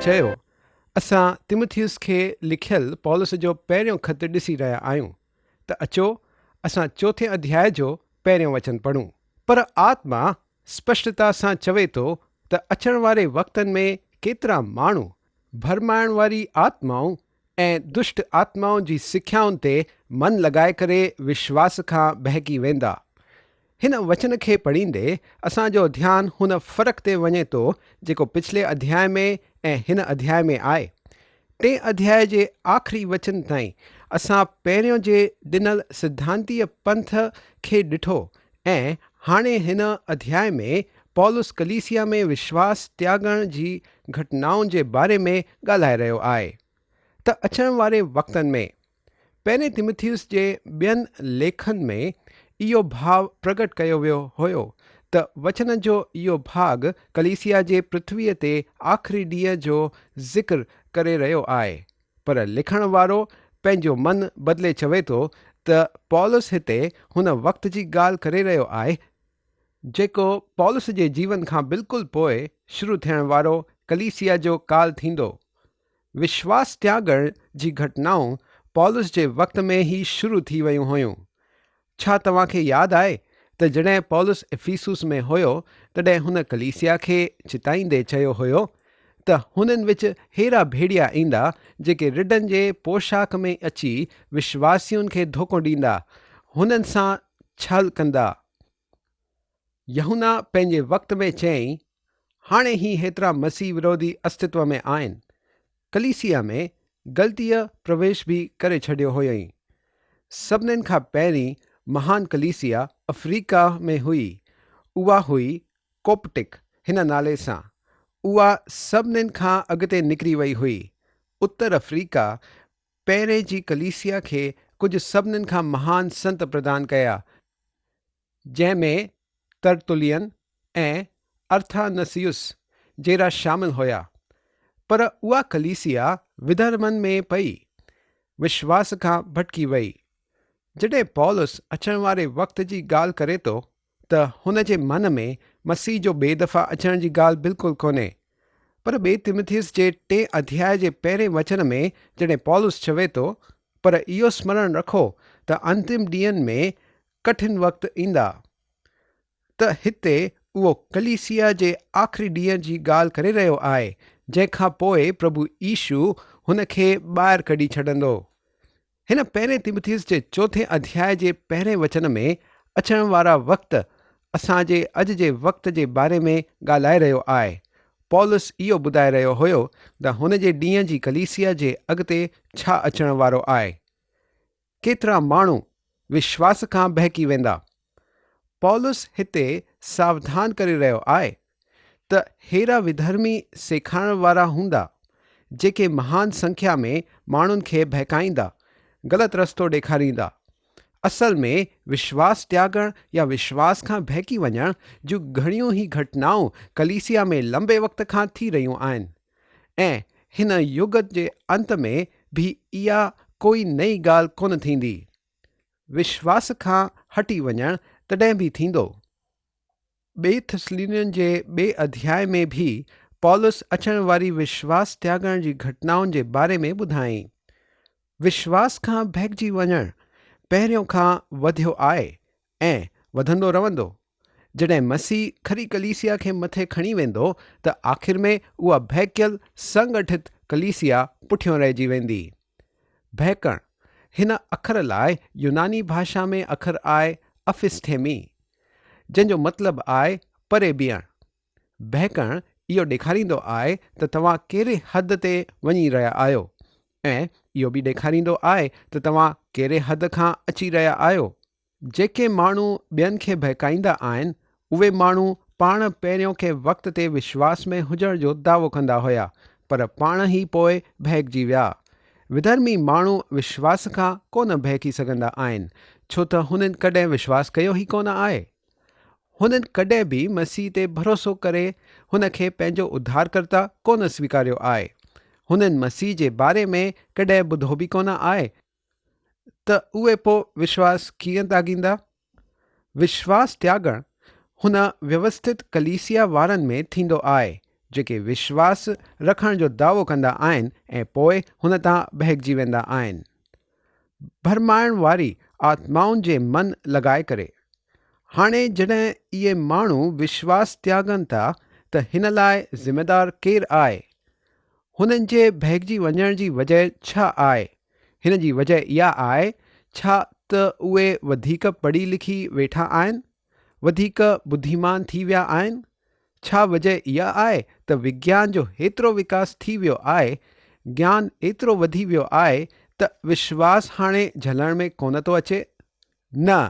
चयो, असां तिमुथियुस खे लिखियल पौलुस जो पहिरियों ख़त ॾिसी रहिया आहियूं त अचो असां चोथे अध्याय जो पहिरियों वचन पढ़ूं। पर आत्मा स्पष्टता सां चवे थो त अचण वारे वक़्तनि में केतिरा माण्हू भरमाइण वारी आत्माऊं ऐं दुष्ट आत्माउनि जी सिख्याउनि ते मन लॻाए करे विश्वास खां बहिकी वेंदा। हिन वचन खे पढ़ींदे असांजो ध्यानु हुन फ़र्क़ ते वञे थो जेको पिछले अध्याय में ऐं हिन अध्याय में आहे। टे अध्याय जे आख़िरी वचन ताईं असां पहिरियों जे ॾिनल सिद्धांतीय पंथ खे ॾिठो ऐं हाणे हिन अध्याय में पौलुस कलीसिया में विश्वास त्यागण जी घटनाउनि जे बारे में ॻाल्हाए रहियो आहे त अचण वारे वक़्तनि में पहिरें तिमुथियुस जे ॿियनि लेखनि में इहो भाव प्रगट कयो वियो हुयो त वचन जो इहो भाग कलीसिया जे पृथ्वीअ ते आख़िरी ॾींहं जो ज़िक्र करे रहियो आहे, पर लिखण वारो पंहिंजो मन बदिले चवे थो त पौलुस हिते हुन वक़्त जी ॻाल्हि करे रहियो आहे जेको पौलुस जे जीवन खां बिल्कुलु पोइ शुरू थियण वारो कलीसिया जो काल थींदो। विश्वास त्यागण जी घटनाऊं पौलुस जे वक़्त में ई शुरू थी वियूं हुयूं। छा तव्हांखे यादि आहे त जॾहिं पौलुस इफिसुस में हुयो तॾहिं हुन कलीसिया खे चिताईंदे चयो हुयो त हुननि विच हेड़ा भेड़िया ईंदा जेके रिडनि जे पोशाक में अची विश्वासियुनि खे धोखो ॾींदा, हुननि सां छल कंदा। यूहन्ना पंहिंजे वक़्त में चयईं, हाणे ई हेतिरा मसीह विरोधी अस्तित्व में आहिनि। कलीसिया में ग़लतीअ प्रवेश बि करे छॾियो हुयईं। सभिनीनि खां पहिरीं महान कलीसिया अफ्रीका में हुई। उहा हुई कोप्टिक हिन नाले सां। उहा सभिनीनि खां अॻिते निकिरी वई हुई। उत्तर अफ्रीका पहिरें जी कलीसिया खे कुझु सभिनीनि खां महान संत प्रदान कया, जंहिंमें तरतुलियन ऐं अर्थानसियुस जहिड़ा शामिल हुया। पर उहा कलीसिया विधर्मनि में पई, विश्वास खां भटकी वई। जॾहिं पौलुस अचण वारे वक़्त जी ॻाल्हि करे थो त हुन जे मन में मसीह जो ॿिए दफ़ा अचण जी ॻाल्हि बिल्कुलु कोन्हे। पर ॿिए तिमुथियुस जे 3 अध्याय जे पहिरें वचन में जॾहिं पौलुस चवे थो, पर इहो स्मरण रखो त अंतिम ॾींहंनि में कठिन वक़्त ईंदा, त हिते उहो कलीसिया जे आख़िरी ॾींहं जी ॻाल्हि करे रहियो आहे जंहिंखां पोइ प्रभु यीशु हुन खे ॿाहिरि कढी छॾंदो। हिन पहिरें तिमुथियुस जे 4 अध्याय जे पहिरें वचन में अचण वारा वक़्त असांजे अॼु जे वक़्त जे बारे में ॻाल्हाए रहियो आहे। पौलुस इहो ॿुधाए रहियो हुयो त हुन जे ॾींहं जी कलीसिया जे अॻिते छा अचण वारो आहे। केतिरा माण्हू विश्वास खां बहिकी वेंदा। पौलुस हिते सावधान करे रहियो आहे त हेड़ा विधर्मी सेखारण वारा हूंदा जेके महान संख्या में माण्हुनि खे बहकाईंदा, ग़लति रस्तो ॾेखारींदा। असल में विश्वास त्यागण या विश्वास खां बहिकी वञण जूं घणियूं ई घटनाऊं कलीसिया में लंबे वक़्त खां थी रहियूं आहिनि ऐं हिन युग जे अंत में भी इहा कोई नई ॻाल्हि कोन थींदी। विश्वास खां हटी वञण तॾहिं बि थींदो। ॿिए थिस्सलुनीअन जे 2 अध्याय में भी पौलुस अचण वारी विश्वास त्यागण जी घटनाउनि जे बारे में ॿुधायईं। विश्वास खां बहिकजी वञण पहिरियों खां वधियो आहे ऐं वधंदो रहंदो। जॾहिं मसीह खरी कलीसिया खे मथे खणी वेंदो त आख़िर में उहा बहकियल संगठित कलीसिया पुठियों रहिजी वेंदी। बहकण हिन अखर लाइ यूनानी भाषा में अखर आहे अफिस्थेमी, जंहिंजो मतिलबु आहे परे बीहण। बहकण इहो ॾेखारींदो आहे त तव्हां कहिड़े हद ते वञी रहिया आहियो ऐं इहो बि ॾेखारींदो आहे त तव्हां कहिड़े हद खां अची रहिया आहियो। जेके माण्हू ॿियनि खे बहकाईंदा आहिनि उहे माण्हू पाण पहिरियों के वक़्त ते विश्वास में हुजण जो दावो कंदा हुया, पर पाण ई पोइ बहकजी विया। विधर्मी माण्हू विश्वास खां कोन बहकी सघंदा आहिनि छो त हुननि कॾहिं विश्वास कयो ई कोन आहे। हुननि कॾहिं बि मसीह ते भरोसो करे हुन खे पंहिंजो उद्धारकर्ता कोन स्वीकारियो आहे। हुननि मसीह जे बारे में कॾहिं ॿुधो बि कोन आहे, त उहे पोइ विश्वास कीअं त्यागींदा। विश्वास त्यागण हुन व्यवस्थित कलीसिया वारनि में थींदो आहे जेके विश्वास रखण जो दावो कंदा आहिनि ऐं पोइ हुन तां बहिकजी वेंदा आहिनि। भरमाइण वारी आत्माउनि जे मन लॻाए करे हाणे जॾहिं इहे माण्हू विश्वास त्यागनि था त हिन लाइ ज़िमेदार केरु आहे? हुननि जे बहिकजी वञण जी वजह छा आहे? हिन जी वजह इहा आहे छा त उहे वधीक पढ़ी लिखी वेठा आहिनि, वधीक बुद्धिमान थी विया आहिनि? छा वजह इहा आहे त विज्ञान जो हेतिरो विकास थी वियो आहे, ज्ञान एतिरो वधी वियो आहे त विश्वास हाणे झलण में कोन थो अचे? न,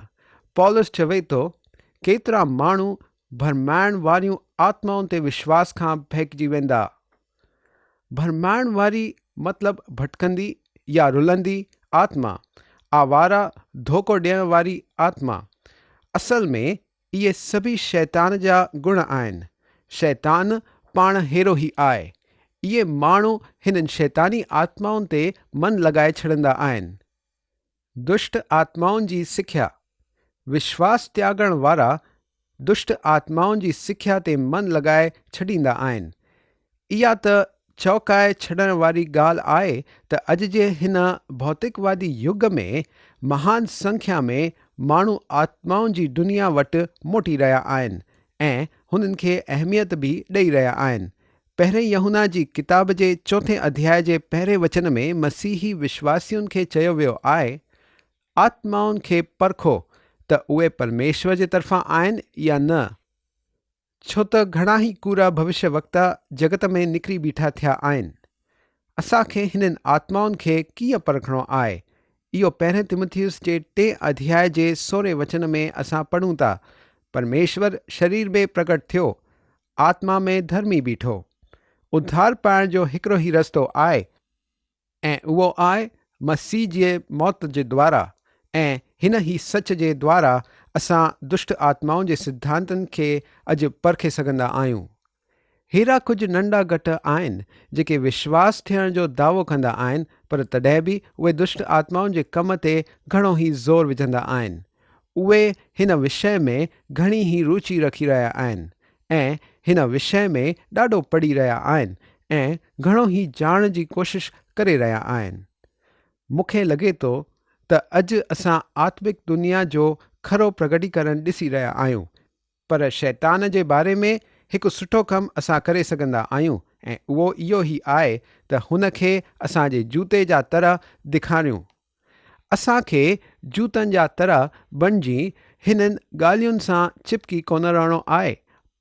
पौलुस चवे थो केतिरा माण्हू भरमाइण वारियूं आत्माउनि ते विश्वास खां बहिकजी वेंदा। भरमाइण वारी मतिलब भटकंदी या रुलंदी आत्मा, आवारा धोखो ॾियण वारी आत्मा। असल में इहे सभी शैतान जा गुण आहिनि। शैतान पाण हेरो ई आहे। इहे माण्हू हिननि शैतानी आत्माउनि ते मन लॻाए छॾंदा आहिनि। दुष्ट आत्माउनि जी सिख्या। विश्वास त्यागण वारा दुष्ट आत्माउनि जी सिख्या ते मन लॻाए छॾींदा आहिनि। इहा त चौकाए छॾण वारी ॻाल्हि आहे त अॼु जे हिन भौतिकवादी युग में महान संख्या में माण्हू आत्माउनि जी दुनिया वटि मोटी रहिया आहिनि ऐं हुननि खे अहमियत बि ॾेई रहिया आहिनि। पहिरें यूहन्ना जी किताब जे 4 अध्याय जे पहिरें वचन में मसीही विश्वासियुनि खे चयो वियो आहे, आत्माउनि खे परखो त उहे परमेश्वर जे तरफ़ां आहिनि या न, छो त घणा ई कूड़ा भविष्यवक्ता जगत में निकिरी बीठा थिया आहिनि। असांखे हिननि आत्माउनि खे कीअं परखणो आहे? इहो पहिरें तिमुथियुस जे 3 अध्याय जे 16 वचन में असां पढ़ूं था, परमेश्वर शरीर में प्रकट थियो, आत्मा में धर्मी बीठो। उद्धार पाइण जो हिकिड़ो ई रस्तो आहे ऐं उहो आहे मसीह जे मौत जे द्वारा, ऐं हिन ई सच जे द्वारा असां दुष्ट आत्माउनि जे सिद्धांतनि खे अॼु परखे सघंदा आहियूं। हेड़ा कुझु नंढा घट आहिनि जेके विश्वास थियण जो दावो कंदा आहिनि, पर तॾहिं बि उहे दुष्ट आत्माउनि जे कम ते घणो ई ज़ोर विझंदा आहिनि। उहे हिन विषय में घणी ई रुचि रखी रहिया आहिनि ऐं हिन विषय में ॾाढो पढ़ी रहिया आहिनि ऐं घणो ई ॼाणण जी कोशिश करे रहिया आहिनि। मूंखे लॻे थो त अॼु असां आत्मिक दुनिया जो खरो प्रगटीकरण ॾिसी रहिया आहियूं, पर शैतान जे बारे में हिकु सुठो कमु असां करे सघंदा आहियूं ऐं उहो इहो ई आहे त हुन खे असांजे जूते जा तर ॾेखारियूं। असांखे जूतनि जा तर बणिजी हिननि ॻाल्हियुनि सां चिपकी कोन रहणो आहे,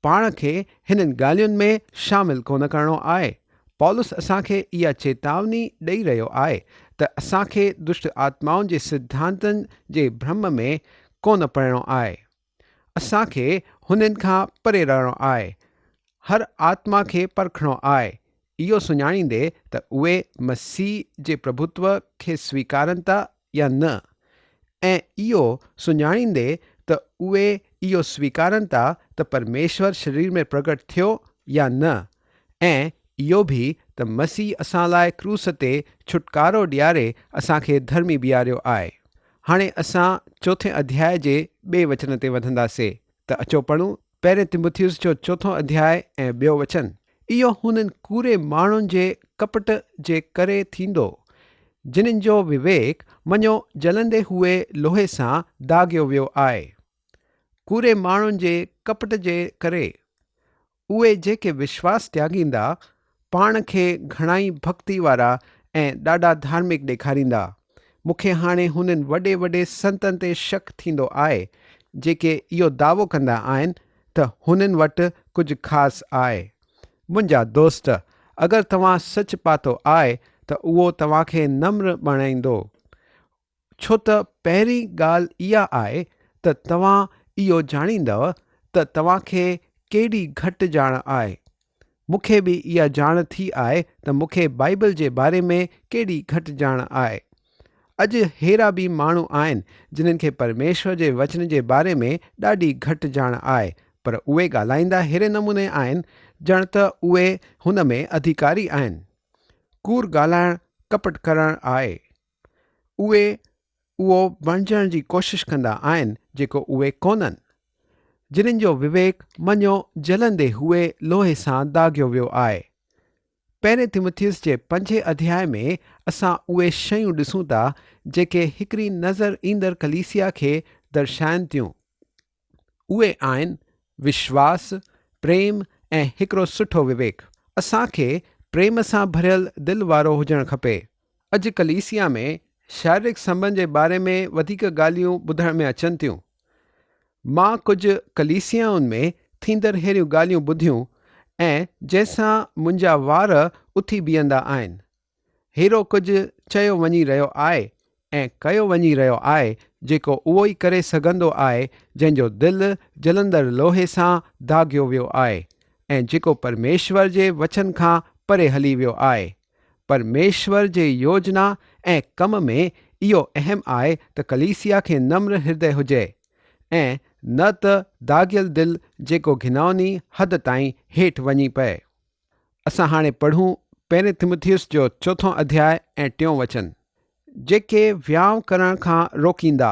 पाण खे हिननि ॻाल्हियुनि में शामिल कोन करणो आहे। पौलुस असांखे इहा चेतावनी ॾेई रहियो आहे त असांखे दुष्ट आत्माउनि जे सिद्धांतनि जे भ्रम में कोन पइणो आहे। असांखे हुननि खां परे रहणो आहे। हर आत्मा खे परखणो आहे, इहो सुञाणींदे त उहे मसीह जे प्रभुत्व खे स्वीकारनि था या न, ऐं इहो सुञाणींदे त उहे इहो स्वीकारनि था त परमेश्वर शरीर में प्रकट थियो या न, ऐं इहो बि त मसीह असां लाइ क्रूस ते छुटकारो ॾियारे असांखे धर्मी बीहारियो आहे। हाणे असां 4 अध्याय जे 2 वचन ते वधंदासीं त अचो पढ़ूं। पहिरें तिमुथियुस जो 4 अध्याय ऐं 2 वचन। इहो हुननि कूड़े माण्हुनि जे कपट जे करे थींदो, जिन्हनि जो विवेक मञो जलंदे हुए लोहे सां दाॻियो वियो आहे। कूड़े माण्हुनि जे कपट जे करे उहे जेके विश्वास त्यागींदा पाण खे घणाई भक्ति वारा ऐं ॾाढा धार्मिक ॾेखारींदा। मूंखे हाणे हुननि वॾे वॾे संतनि ते शक थींदो आहे जेके इहो दावो कंदा आहिनि त हुननि वटि कुझु ख़ासि आहे। मुंहिंजा दोस्त, अगरि तव्हां सच पातो आहे त उहो तव्हांखे नम्र बणाईंदो, छो त पहिरीं ॻाल्हि इहा आहे त तव्हां इहो ॼाणींदव त तव्हांखे केॾी घटि ॼाण आहे। मूंखे बि इहा ॼाण थी आहे त मूंखे बाइबल जे बारे में केॾी घटि ॼाण आहे। अॼु हेड़ा बि माण्हू आहिनि जिन्हनि खे परमेश्वर जे वचन जे बारे में ॾाढी घटि ॼाण आहे, पर उहे ॻाल्हाईंदा अहिड़े नमूने आहिनि ॼण त उहे हुन में अधिकारी आहिनि। कूड़ ॻाल्हाइण कपट करणु आहे। उहे उहो बणिजण जी कोशिशि कंदा आहिनि जेको उहे कोन्हनि। जिन्हनि जो विवेक मञो जलंदे हुए लोहे सां दागियो वियो आहे। पहिरें तिमुथियुस जे 5 अध्याय में असां उहे शयूं ॾिसूं था जेके हिकिड़ी नज़र ईंदड़ कलीसिया खे दर्शाइनि थियूं। उहे आहिनि विश्वास, प्रेम ऐं हिकिड़ो सुठो विवेक। असांखे प्रेम सां भरियल दिलि वारो हुजणु खपे। अॼु कलीसिया में शारीरिक संबंध जे बारे में वधीक ॻाल्हियूं ॿुधण में अचनि थियूं। मां कुझु कलीसियाउनि में थींदड़ अहिड़ियूं ॻाल्हियूं ॿुधियूं ऐं जंहिंसां मुंहिंजा वार उथी बीहंदा आहिनि। अहिड़ो कुझु चयो वञी रहियो आहे ऐं कयो वञी रहियो आहे जेको उहो ई करे सघंदो आहे जंहिंजो दिलि जलंदड़ लोहे सां दागियो वियो आहे ऐं जेको परमेश्वर जे वचन खां परे हली वियो आहे। परमेश्वर जे योजना ऐं कम में इहो अहम आहे त कलीसिया खे नम्र हृदय हुजे ऐं न त दागियल दिलि जेको घिनौनी हद ताईं हेठि वञी पए। असां हाणे पढ़ूं पहिरें तिमुथियुस जो 4 अध्याय ऐं 3 वचन। जेके व्यायाम करण खां रोकींदा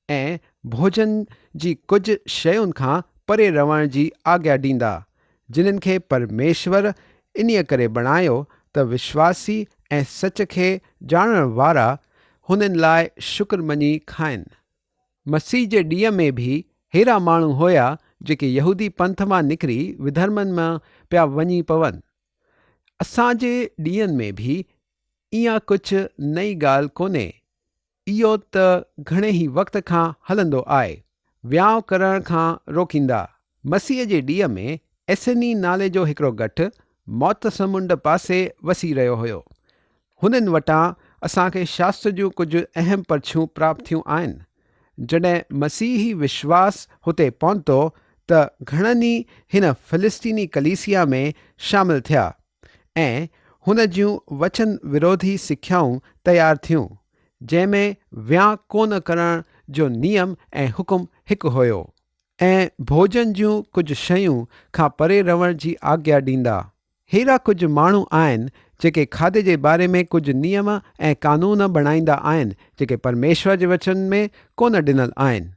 ऐं भोजन जी कुझु शयुनि खां परे रहण जी आज्ञा ॾींदा, जिन्हनि खे परमेश्वर इन्हीअ करे बणायो त विश्वासी ऐं सच खे ॼाणण वारा हुननि लाइ शुक्र मञी खाइनि। मसीह जे ॾींहं में बि अहिड़ा माण्हू हुया जेके यहूदी पंथ मां निकिरी विधर्मनि मां पिया वञी पवनि। असांजे ॾींहंनि में बि इहा कुझु नई ॻाल्हि कोन्हे। इहो त घणे ई वक़्त खां हलंदो आहे। व्यायाम करण खां रोकींदा। मसीह जे ॾींहं में एसेनी नाले जो हिकिड़ो गठु मौत समुंड पासे वसी रहियो हुयो। हुननि वटां असांखे शास्त्र जूं कुझु अहम पर्चियूं प्राप्त थियूं आहिनि। जॾहिं मसीही विश्वास हुते पहुतो त घणनि ई हिन फिलिस्तीनी कलीसिया में शामिल थिया ऐं हुन जूं वचन विरोधी सिख्याऊं तयारु थियूं, जंहिंमें वियांह कोन करण जो नियम ऐं हुकुम हिकु हुयो ऐं भोजन जूं कुझु शयूं खां परे रहण जी आज्ञा ॾींदा। अहिड़ा कुझु माण्हू आहिनि जेके खाधे जे बारे में कुझु नियम ऐं कानून बणाईंदा आहिनि जेके परमेश्वर जे वचन में कोन ॾिनल आहिनि।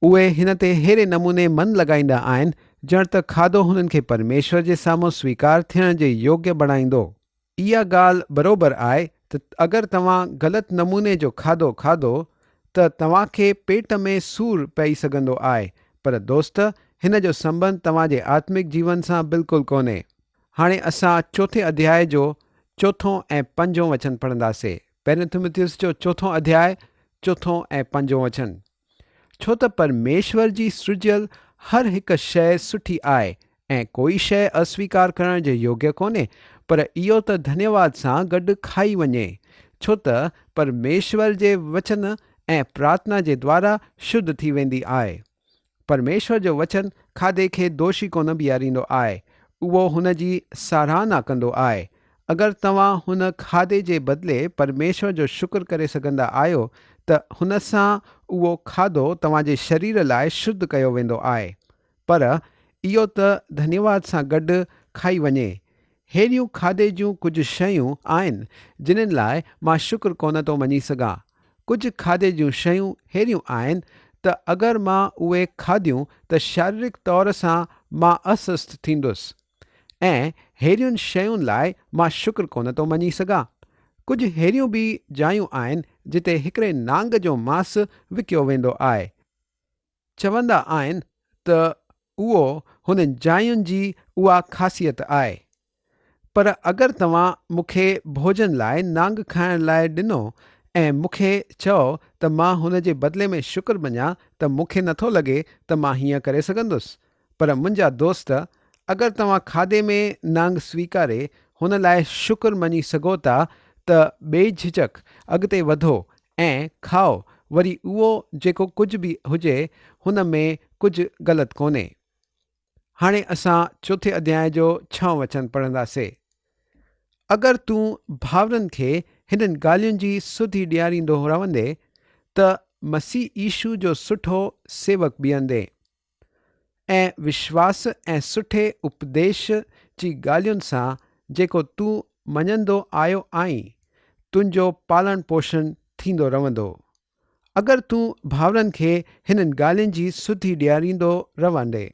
उहे हिन ते अहिड़े नमूने मन लॻाईंदा आहिनि ॼण त खाधो हुननि खे परमेश्वर जे साम्हूं स्वीकार थियण जे योग्य बणाईंदो। इहा ॻाल्हि बरोबरु आहे त अगरि तव्हां ग़लति नमूने जो खाधो खाधो त तव्हांखे पेट में सूरु पई सघंदो आहे, पर दोस्त हिन जो संबंध तव्हांजे आत्मिक जीवन सां बिल्कुलु कोन्हे। हाणे असां 4 अध्याय जो 4 ऐं 5 वचन पढ़ंदासीं। पहिरें तिमुथियुस जो 4 अध्याय 4 ऐं 5 वचन। छो त परमेश्वर जी सृजियल हर हिकु शइ सुठी आहे ऐं कोई शइ अस्वीकार करण जे योग्य कोन्हे, पर इहो त धन्यवाद सां गॾु खाई वञे, छो त परमेश्वर जे वचन ऐं प्रार्थना जे द्वारा शुद्ध थी वेंदी आहे। परमेश्वर जो वचन खाधे खे दोषी कोन बीहारींदो आहे, उहो हुन जी साराहना कंदो आहे। अगरि तव्हां हुन खाधे जे बदिले परमेश्वर जो शुक्र करे सघंदा आहियो त हुन सां उहो खाधो तव्हांजे शरीर लाइ शुद्ध कयो वेंदो आहे, पर इहो त धन्यवाद सां गॾु खाई वञे। अहिड़ियूं खाधे जूं कुझु शयूं आहिनि जिन्हनि लाइ मां शुक्र कोन थो मञी सघां। कुझु खाधे जूं शयूं अहिड़ियूं आहिनि त अगरि मां उहे खाधियूं त शारीरिक तौर सां मां अस्वस्थ थींदुसि ऐं अहिड़ियुनि शयुनि लाइ मां शुक्र कोन थो मञी सघां। कुझु अहिड़ियूं बि जायूं आहिनि जिते हिकिड़े नांग जो मांस विकियो वेंदो आहे। चवंदा आहिनि त उहो हुननि जायुनि जी उहा ख़ासियत आहे। पर अगरि तव्हां मूंखे भोजन लाइ नांग खाइण लाइ ॾिनो ऐं मूंखे चओ त मां हुन जे बदिले में शुक्र मञां त मूंखे नथो लॻे त मां हीअं करे सघंदुसि। पर मुंहिंजा दोस्त, अगरि तव्हां खाधे में नांग स्वीकारे हुन लाइ शुक्र मञी सघो था त बेझिझक अॻिते वधो ऐं खाओ। वरी उहो जेको कुझु बि हुजे हुन में कुझु ग़लति कोन्हे। हाणे असां 4 अध्याय जो 6 वचन पढ़ंदासीं। अगरि तूं भाउरनि खे हिननि ॻाल्हियुनि जी सुधी ॾियारींदो रहंदे त मसीह यीशू जो सुठो सेवक बीहंदे ऐं विश्वास ऐं सुठे उपदेश जी ॻाल्हियुनि सां जेको तूं मञंदो आयो आहीं तुंहिंजो पालण पोषण थींदो रहंदो। अगरि तूं भाउरनि खे हिननि ॻाल्हियुनि जी सुधी ॾियारींदो रहंदे।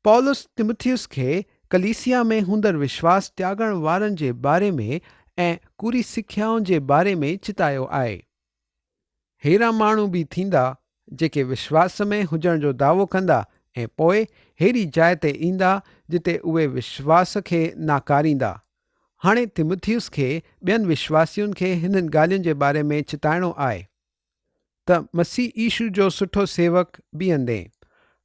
पौलुस तिमुथियुस खे कलीसिया में हूंदड़ विश्वास त्यागण वारनि जे बारे में ऐं कूड़ी सिख्याउनि जे बारे में चितायो आहे। हेड़ा माण्हू बि थींदा जेके विश्वास में हुजण जो दावो कंदा ऐं पोइ अहिड़ी जाइ ते ईंदा जिते उहे विश्वास खे नाकारींदा। हाणे तिमुथियुस खे ॿियनि विश्वासियुनि खे हिननि ॻाल्हियुनि जे बारे में चिताइणो आहे त मसीह ईशू जो सुठो सेवक बीहंदे।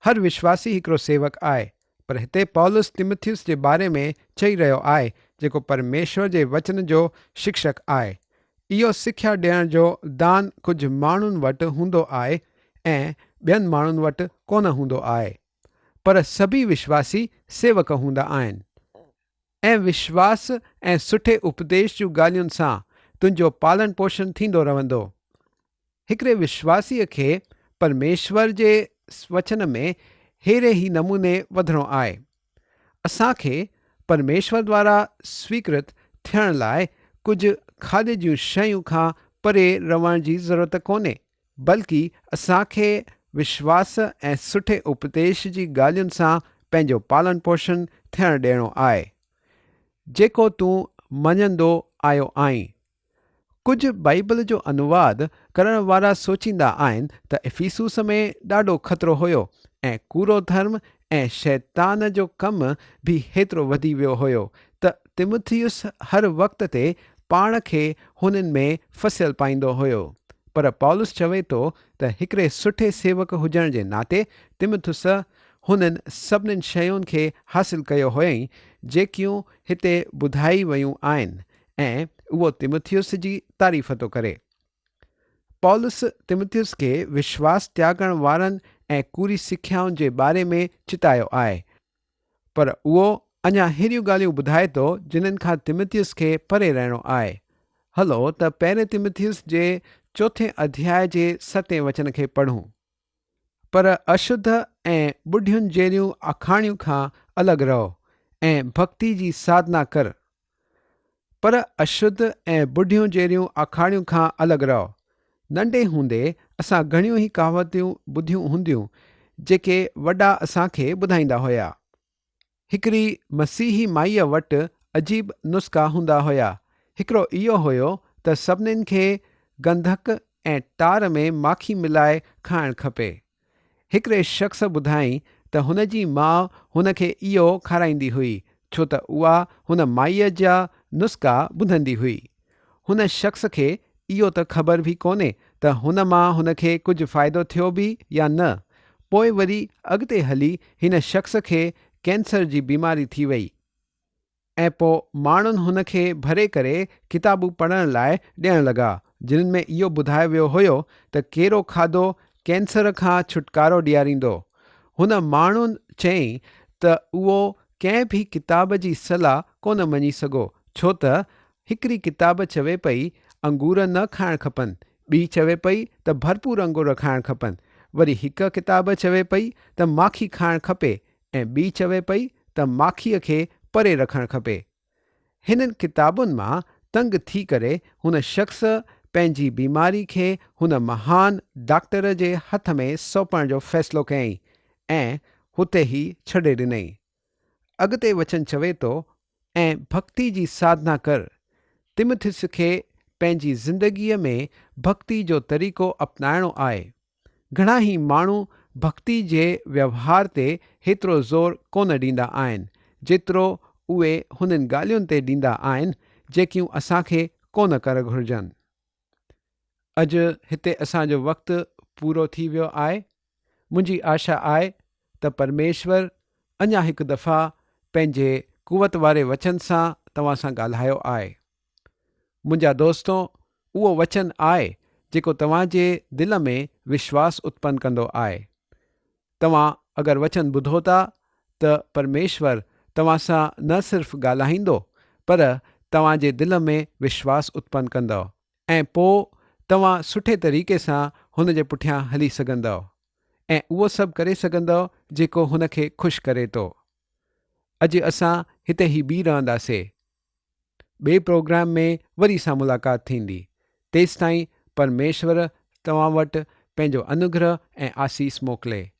हर विश्वासी हिकिड़ो सेवक आहे, पर हिते पौलुस तिमुथियुस जे बारे में चई रहियो आहे जेको परमेश्वर जे वचन जो शिक्षक आहे। इहो सिख्या ॾियण जो दान कुझु माण्हुनि वटि हूंदो आहे ऐं ॿियनि माण्हुनि वटि कोन हूंदो आहे, पर सभी विश्वासी सेवक हूंदा आहिनि। ऐं विश्वास ऐं सुठे उपदेश जूं ॻाल्हियुनि सां तुंहिंजो पालन पोषण थींदो रहंदो। हिकिड़े विश्वासीअ खे परमेश्वर जे वचन में अहिड़े ई नमूने वधणो आहे। असांखे परमेश्वर द्वारा स्वीकृत थियण लाइ कुझु खाधे जूं शयूं खां परे रहण जी ज़रूरत कोन्हे, बल्कि असांखे विश्वास ऐं सुठे उपदेश जी ॻाल्हियुनि सां पंहिंजो पालन पोषण थियण ॾियणो आहे जेको तूं मञंदो आयो आहीं। कुझु बाइबल जो अनुवाद करण वारा सोचींदा आहिनि त इफिसूस में ॾाढो ख़तरो हुयो ऐं कूड़ो धर्म ऐं शैतान जो कमु बि हेतिरो वधी वियो हुयो त तिमुथियुस हर वक़्त ते पाण खे हुननि में फसियल पाईंदो हुयो। पर पौलुस चवे थो त हिकिड़े सुठे सेवक हुजण जे नाते तिमुथियुस हुननि सभिनीनि शयुनि खे हासिल कयो हुयईं जेकियूं हिते ॿुधाई वयूं आहिनि ऐं उहो तिमुथियुस जी तारीफ़ थो करे। पौलुस तिमुथियुस खे विश्वास त्यागण वारनि ऐं कूड़ी सिख्याउनि जे बारे में चितायो आहे, पर उहो अञा अहिड़ियूं ॻाल्हियूं ॿुधाए थो जिन्हनि खां तिमुथियुस खे परे रहणो आहे। हलो त पहिरें तिमुथियुस जे 4 अध्याय जे 7 वचन खे पढ़ूं। पर अशुद्ध ऐं ॿुढियुनि जहिड़ियूं अखाणियूं खां अलॻि रहो ऐं भक्ति जी साधना कर। पर अशुद्ध ऐं ॿुढियूं जहिड़ियूं अखाणियूं खां अलॻि रहो। नंढे हूंदे असां घणियूं ई कहावतूं ॿुधियूं हूंदियूं जेके वॾा असांखे ॿुधाईंदा हुया। हिकिड़ी मसीही माईअ वटि अजीब नुस्ख़ा हूंदा हुया। हिकिड़ो इहो हुयो त सभिनीनि खे गंधक ऐं टार में माखी मिलाए खाइणु खपे। हिकिड़े शख़्स ॿुधाई त हुन जी माउ हुन खे इहो खाराईंदी हुई छो त उहा हुन माईअ जा नुस्ख़ा ॿुधंदी हुई। हुन शख़्स खे इहो त ख़बर बि कोन्हे त हुन मां हुन खे कुझु फ़ाइदो थियो बि या न। पोइ वरी अॻिते हली हिन शख़्स खे कैंसर जी बीमारी थी वई ऐं पोइ माण्हुनि हुन खे भरे करे किताबूं पढ़ण लाइ ॾियण लॻा जिन्हनि में इहो ॿुधायो वियो हुयो त कहिड़ो खाधो कैंसर खां छुटकारो ॾियारींदो। हुन माण्हुनि चयईं त उहो कंहिं बि किताब जी सलाह कोन मञी सघो छो त हिकिड़ी किताब चवे पई अंगूर न खाइणु खपनि, ॿी चवे पई त भरपूर अंगूर खाइणु खपनि, वरी हिकु किताब चवे पई त माखी खाइणु खपे ऐं ॿी चवे पई त माखीअ खे परे रखणु खपे। हिननि किताबुनि मां तंग थी करे हुन शख़्स पंहिंजी बीमारी खे हुन महान डॉक्टर जे हथ में सौंपण जो फ़ैसिलो कयईं ऐं हुते ई छॾे ॾिनई। अॻिते वचन चवे थो ऐं भक्ति जी साधना कर। तिमुथियुस खे पंहिंजी ज़िंदगीअ में भक्ति जो तरीक़ो अपनाइणो आहे। घणा ई माण्हू भक्ति जे व्यवहार ते हेतिरो ज़ोर कोन ॾींदा आहिनि जेतिरो उहे हुननि ॻाल्हियुनि ते ॾींदा आहिनि जेकियूं असांखे कोन करणु घुरिजनि। अॼु हिते असांजो वक़्तु पूरो थी वियो आहे। मुंहिंजी आशा आहे त परमेश्वर अञा हिकु दफ़ा पंहिंजे कुवत वारे वचन सां तव्हां सां ॻाल्हायो आहे। मुंहिंजा दोस्तो, उहो वचन आहे जेको तव्हांजे दिलि में विश्वास उत्पन्न कंदो आहे। तव्हां अगरि वचन ॿुधो था त परमेश्वर तव्हां सां न सिर्फ़ु ॻाल्हाईंदो पर तव्हांजे दिलि में विश्वास उत्पन्न कंदव ऐं पोइ तव्हां सुठे तरीक़े सां हुन जे पुठियां हली सघंदव ऐं उहो सभु करे सघंदव जेको हुन खे ख़ुशि करे थो। अॼु असां हिते ई बीह रहंदासीं। ॿिए प्रोग्राम में वरी सां मुलाक़ात थींदी। तेसिताईं परमेश्वर तव्हां वटि पंहिंजो अनुग्रह ऐं आसीस मोकिले।